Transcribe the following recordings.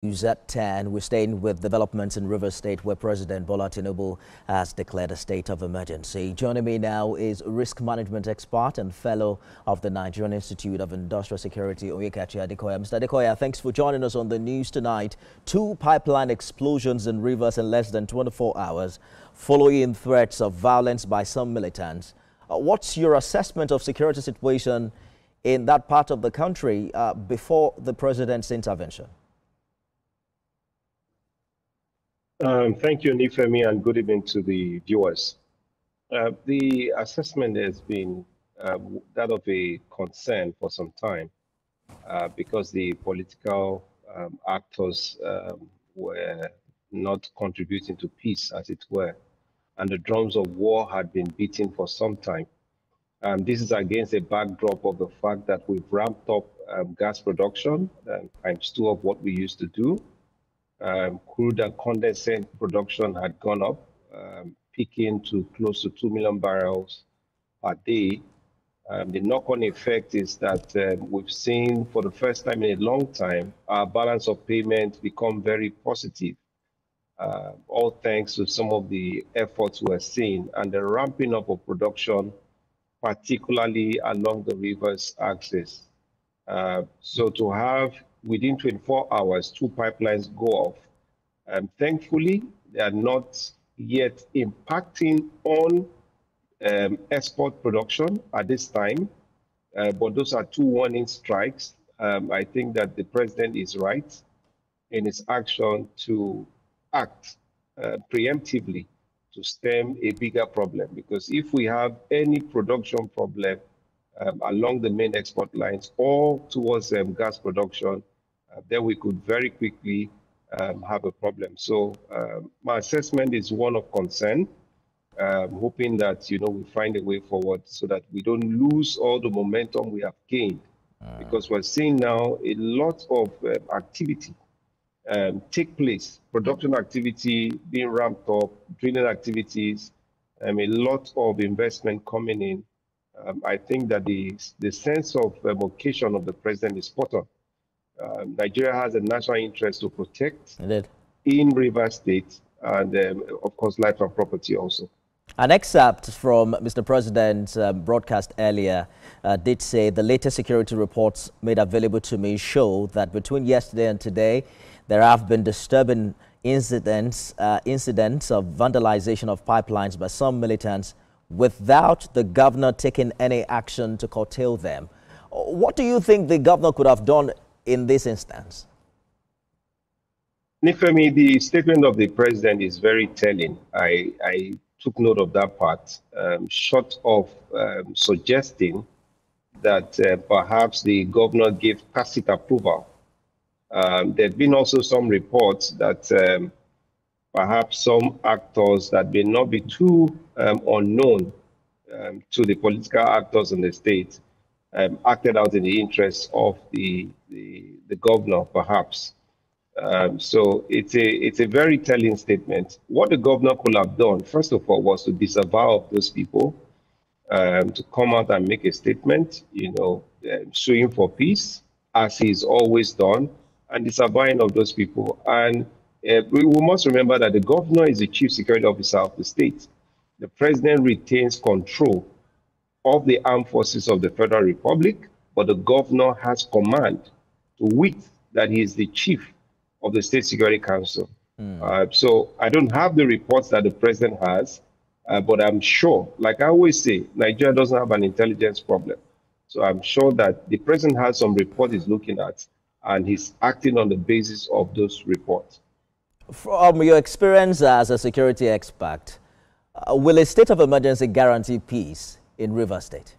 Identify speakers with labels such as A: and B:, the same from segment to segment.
A: News at 10, we're staying with developments in Rivers State, where President Bola Tinubu has declared a state of emergency. Joining me now is risk management expert and fellow of the Nigerian Institute of Industrial Security, Adekoya. Mr. Adekoya, thanks for joining us on the news tonight. Two pipeline explosions in Rivers in less than 24 hours, following threats of violence by some militants. What's your assessment of security situation in that part of the country before the president's intervention?
B: Thank you, Nifemi, and good evening to the viewers. The assessment has been that of a concern for some time because the political actors were not contributing to peace, as it were, and the drums of war had been beating for some time. This is against a backdrop of the fact that we've ramped up gas production ×2 of what we used to do. Crude and condensate production had gone up, peaking to close to 2 million barrels a day. The knock-on effect is that we've seen for the first time in a long time our balance of payment become very positive, all thanks to some of the efforts we're seeing and the ramping up of production, particularly along the river's axis. So to have within 24 hours, 2 pipelines go off. Thankfully, they are not yet impacting on export production at this time, but those are 2 warning strikes. I think that the president is right in his action to act preemptively to stem a bigger problem, because if we have any production problem along the main export lines or towards gas production, then we could very quickly have a problem. So my assessment is one of concern, hoping that we find a way forward so that we don't lose all the momentum we have gained, because we're seeing now a lot of activity take place, production activity being ramped up, drilling activities, a lot of investment coming in. I think that the sense of vocation of the president is spot on. Nigeria has a national interest to protect in Rivers State and, of course, life and property also.
A: An excerpt from Mr. President's broadcast earlier did say the latest security reports made available to me show that between yesterday and today, there have been disturbing incidents of vandalization of pipelines by some militants without the governor taking any action to curtail them. What do you think the governor could have done in this instance?
B: Nifemi, the statement of the president is very telling. I took note of that part, short of suggesting that perhaps the governor gave tacit approval. There have been also some reports that perhaps some actors that may not be too unknown to the political actors in the state acted out in the interest of the governor, perhaps. So it's a very telling statement. What the governor could have done, first of all, was to disavow those people, to come out and make a statement, suing for peace, as he's always done, and disavowing of those people. And we must remember that the governor is the chief security officer of the state. The president retains control of the armed forces of the Federal Republic, but the governor has command, to wit that he is the chief of the State Security Council. So I don't have the reports that the president has, but I'm sure, like I always say, Nigeria doesn't have an intelligence problem. So I'm sure that the president has some report he's looking at, and he's acting on the basis of those reports.
A: From your experience as a security expert, will a state of emergency guarantee peace in Rivers State?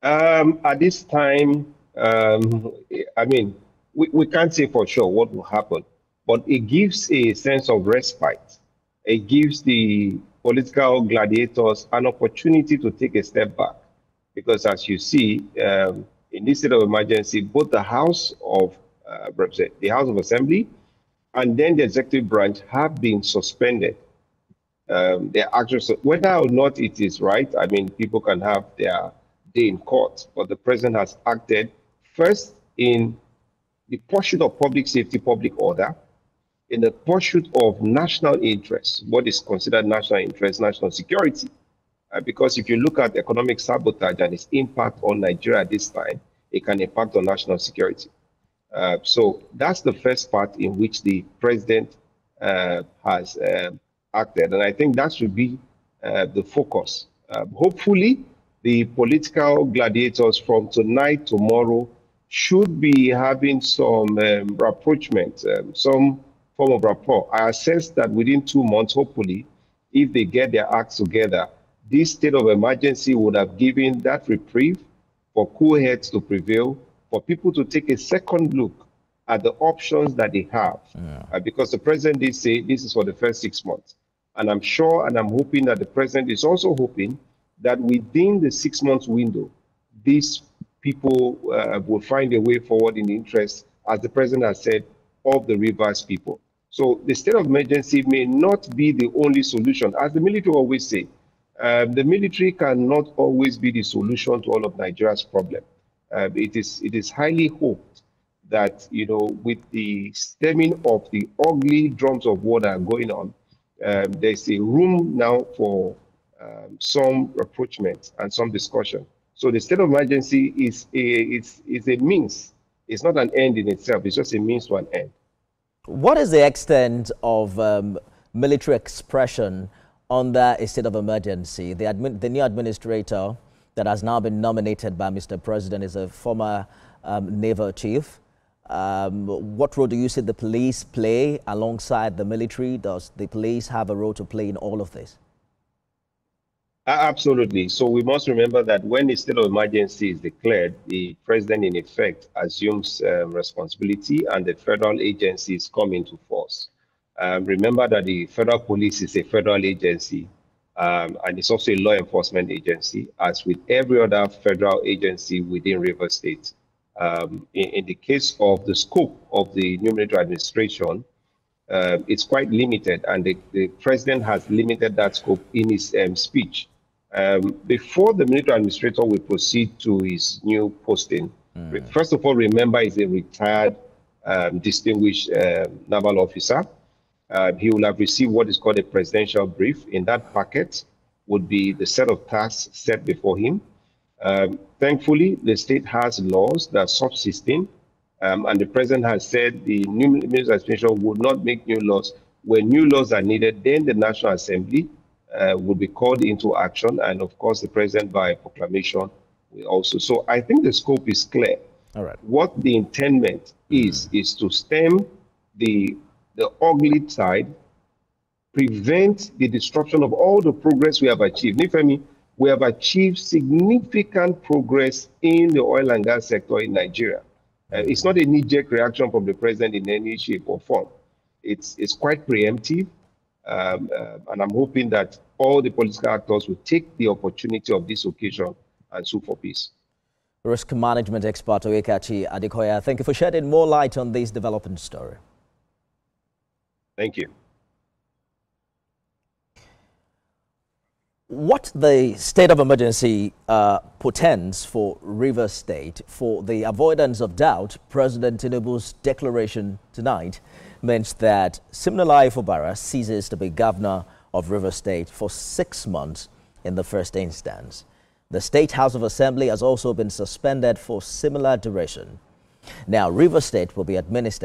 B: At this time, I mean, we can't say for sure what will happen, but it gives a sense of respite. It gives the political gladiators an opportunity to take a step back, because as you see, in this state of emergency, both the House of Assembly and then the executive branch have been suspended. Their actions, whether or not it is right, I mean, people can have their day in court, but the president has acted first in the pursuit of public safety, public order, in the pursuit of national interests, what is considered national interest, national security. Because if you look at economic sabotage and its impact on Nigeria at this time, it can impact on national security. So that's the first part in which the president has acted. And I think that should be the focus. Hopefully, the political gladiators from tonight, tomorrow, should be having some rapprochement, some form of rapport. I assess that within 2 months, hopefully, if they get their acts together, this state of emergency would have given that reprieve for cool heads to prevail, for people to take a second look at the options that they have. Because the president did say this is for the first 6 months. And I'm sure and I'm hoping that the president is also hoping that within the 6 months window, these people will find a way forward in the interest, as the president has said, of the Rivers people. So the state of emergency may not be the only solution. As the military always say, the military cannot always be the solution to all of Nigeria's problem. It is highly hoped that, you know, with the stemming of the ugly drums of war that are going on, there's a room now for some rapprochement and some discussion. So the state of emergency is a means. It's not an end in itself. It's just a means to an end.
A: What is the extent of military expression under a state of emergency? The new administrator that has now been nominated by Mr. President is a former naval chief. What role do you see the police play alongside the military? Does the police have a role to play in all of this?
B: Absolutely. So we must remember that when a state of emergency is declared, the president in effect assumes responsibility and the federal agencies come into force. Remember that the federal police is a federal agency and it's also a law enforcement agency, as with every other federal agency within Rivers State. In the case of the scope of the new military administration, it's quite limited, and the president has limited that scope in his speech. Before the military administrator will proceed to his new posting, first of all, remember he's a retired, distinguished naval officer. He will have received what is called a presidential brief. In that packet would be the set of tasks set before him. Thankfully, the state has laws that are subsisting, and the president has said the new military administration would not make new laws. When new laws are needed, then the National Assembly will be called into action, and of course the president by proclamation will also. So I think the scope is clear.
A: All right.
B: What the intendment is to stem the ugly tide, prevent the disruption of all the progress we have achieved. Nifemi, we have achieved significant progress in the oil and gas sector in Nigeria. It's not a knee-jerk reaction from the president in any shape or form. It's quite preemptive. And I'm hoping that all the political actors will take the opportunity of this occasion and sue for peace.
A: Risk management expert Adekoya, thank you for shedding more light on this development story.
B: Thank you.
A: What the state of emergency portends for Rivers State, for the avoidance of doubt, President Tinubu's declaration tonight means that Siminalayi Fubara ceases to be governor of Rivers State for 6 months in the first instance. The State House of Assembly has also been suspended for similar duration. Now, Rivers State will be administered